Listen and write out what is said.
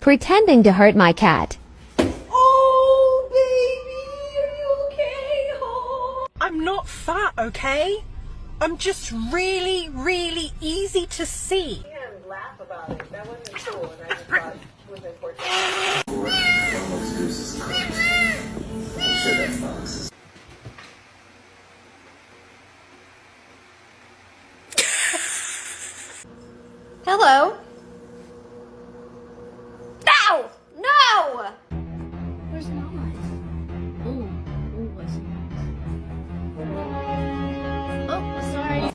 Pretending to hurt my cat. Oh, baby, are you okay? Oh. I'm not fat, okay? I'm just really, really easy to see. And laugh about it. That wasn't cool, and I just thought it was important. I'm sure that's Fox. Hello.